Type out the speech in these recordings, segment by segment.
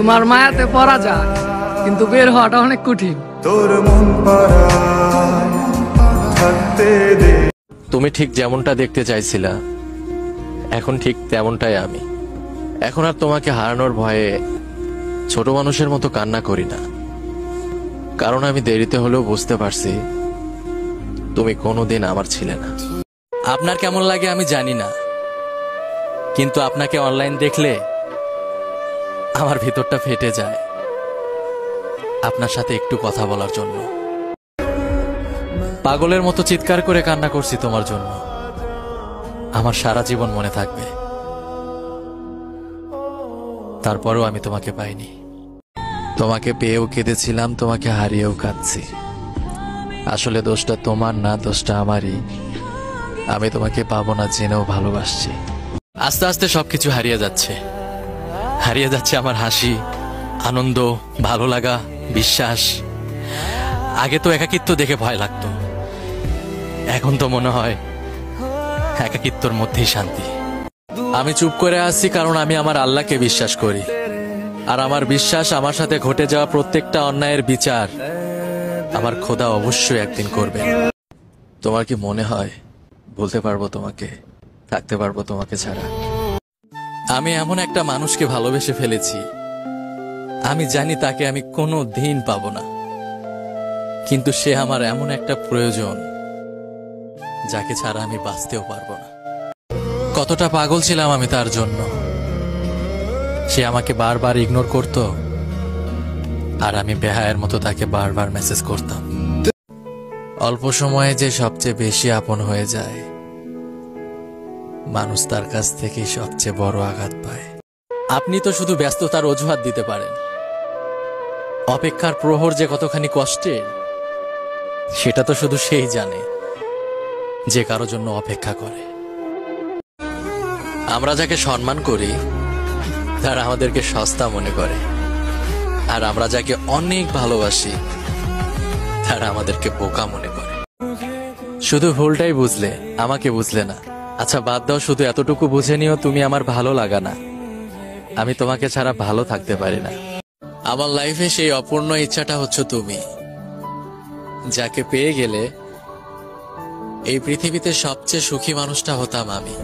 তোমার মায়াতে পড়া যায়, কিন্তু বের হওয়াটা অনেক কঠিন। তোর মন থাকতে দে। তুমি ঠিক যেমনটা দেখতে চাইছিলা এখন ঠিক তেমনটাই আমি। এখন আর তোমাকে হারানোর ভয়ে ছোট মানুষের মতো কান্না করি না, কারণ আমি দেরিতে হলেও বুঝতে পারছি তুমি কোনোদিন আমার ছিলে না। আপনার কেমন লাগে আমি জানি না, কিন্তু আপনাকে অনলাইন দেখলে আমার ভিতরটা ফেটে যায় আপনার সাথে একটু কথা বলার জন্য। পাগলের মতো চিৎকার করে কান্না করছি তোমার জন্য, আমার সারা জীবন মনে থাকবে। তারপরেও আমি তোমাকে পাইনি। তোমাকে পেয়েও কেঁদেছিলাম, তোমাকে হারিয়েও কাঁদছি। আসলে দোষটা তোমার না, দোষটা আমারই। আমি তোমাকে পাবো না জেনেও ভালোবাসছি। আস্তে আস্তে সবকিছু হারিয়ে যাচ্ছে, হারিয়ে যাচ্ছে আমার হাসি, আনন্দ, ভালো লাগা, বিশ্বাস। আগে তো একাকিত্ব দেখে ভয় লাগতো, এখন তো মনে হয় একাকিত্বর মধ্যেই শান্তি। আমি চুপ করে আছি কারণ আমি আমার আল্লাহকে বিশ্বাস করি, আর আমার বিশ্বাস আমার সাথে ঘটে যাওয়া প্রত্যেকটা অন্যায়ের বিচার আমার খোদা অবশ্যই একদিন করবে। তোমার কি মনে হয় বলতে পারবো তোমাকে, থাকতে পারবো তোমাকে ছাড়া? আমি এমন একটা মানুষকে ভালোবেসে ফেলেছি, আমি জানি তাকে আমি কোনো দিন পাবো না, কিন্তু সে আমার এমন একটা প্রয়োজন যাকে ছাড়া আমি বাঁচতেও পারবো না। কতটা পাগল ছিলাম আমি তার জন্য। সে আমাকে বারবার ইগনোর করত, আর আমি বেহায়ের মতো তাকে বারবার মেসেজ করতাম। অল্প সময়ে যে সবচেয়ে বেশি আপন হয়ে যায়, মানুষ তার কাছ থেকেই সবচেয়ে বড় আঘাত পায়। আপনি তো শুধু ব্যস্ততার অজুহাত দিতে পারেন, অপেক্ষার প্রহর যে কতখানি কষ্টের সেটা তো শুধু সেই জানে যে কারো জন্য অপেক্ষা করে। আমরা যাকে সম্মান করি তারা আমাদেরকে সস্তা মনে করে, আর আমরা যাকে অনেক ভালোবাসি তারা আমাদেরকে বোকা মনে করে। শুধু ভুলটাই বুঝলে, আমাকে বুঝলে না। আচ্ছা বাদ দাও, শুধু এতটুকু বুঝে নিও তুমি আমার ভালো লাগা না, আমি তোমাকে ছাড়া ভালো থাকতে পারি না। আমার লাইফে সেই অপূর্ণ ইচ্ছাটা হচ্ছে তুমি, যাকে পেয়ে গেলে এই পৃথিবীতে সবচেয়ে সুখী মানুষটা হতাম আমি।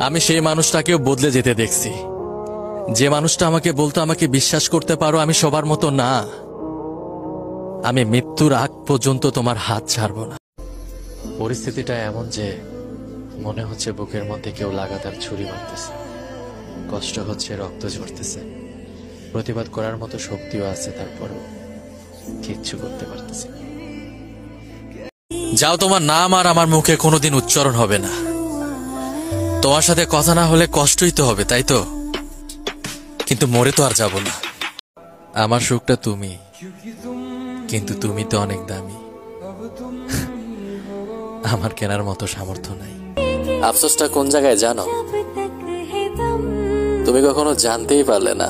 আমি সেই মানুষটাকেও বদলে যেতে দেখছি, যে মানুষটা আমাকে বলতো আমাকে বিশ্বাস করতে পারো, আমি সবার মতো না, আমি মৃত্যুর আগ পর্যন্ত তোমার হাত ছাড়বো না। পরিস্থিতিটা এমন যে মনে হচ্ছে বুকের মধ্যে কেউ লাগাতার ছুরি মারতেছে, কষ্ট হচ্ছে, রক্ত ঝরতেছে, প্রতিবাদ করার মতো শক্তিও আছে, তারপরও কিচ্ছু করতে পারতেছি না। যাও, তোমার নাম আর আমার মুখে কোনোদিন উচ্চারণ হবে না। তোমার সাথে কথা না হলে কষ্টই তো হবে, তাই তো? কিন্তু মরে তো আর যাব না। আমার সুখটা তুমি, কিন্তু তুমি তো অনেক দামি, আমার কেনার মতো সামর্থ্য নাই। আফসোসটা কোন জায়গায় জানো? তুমি কখনো জানতেই পারলে না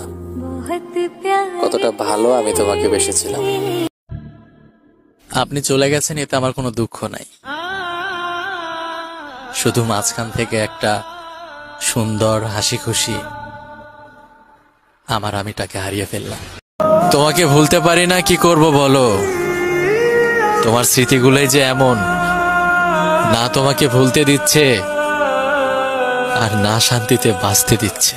কতটা ভালো আমি তোমাকে বেসেছিলাম। আপনি চলে গেছেন, এতে আমার কোনো দুঃখ নাই, শুধু মাঝখান থেকে একটা সুন্দর হাসি খুশি আমার আমিটাকে হারিয়ে ফেললাম। তোমাকে ভুলতে পারি না, কি করব বলো? তোমার স্মৃতিগুলোই যে এমন, না তোমাকে ভুলতে দিচ্ছে আর না শান্তিতে বাঁচতে দিচ্ছে।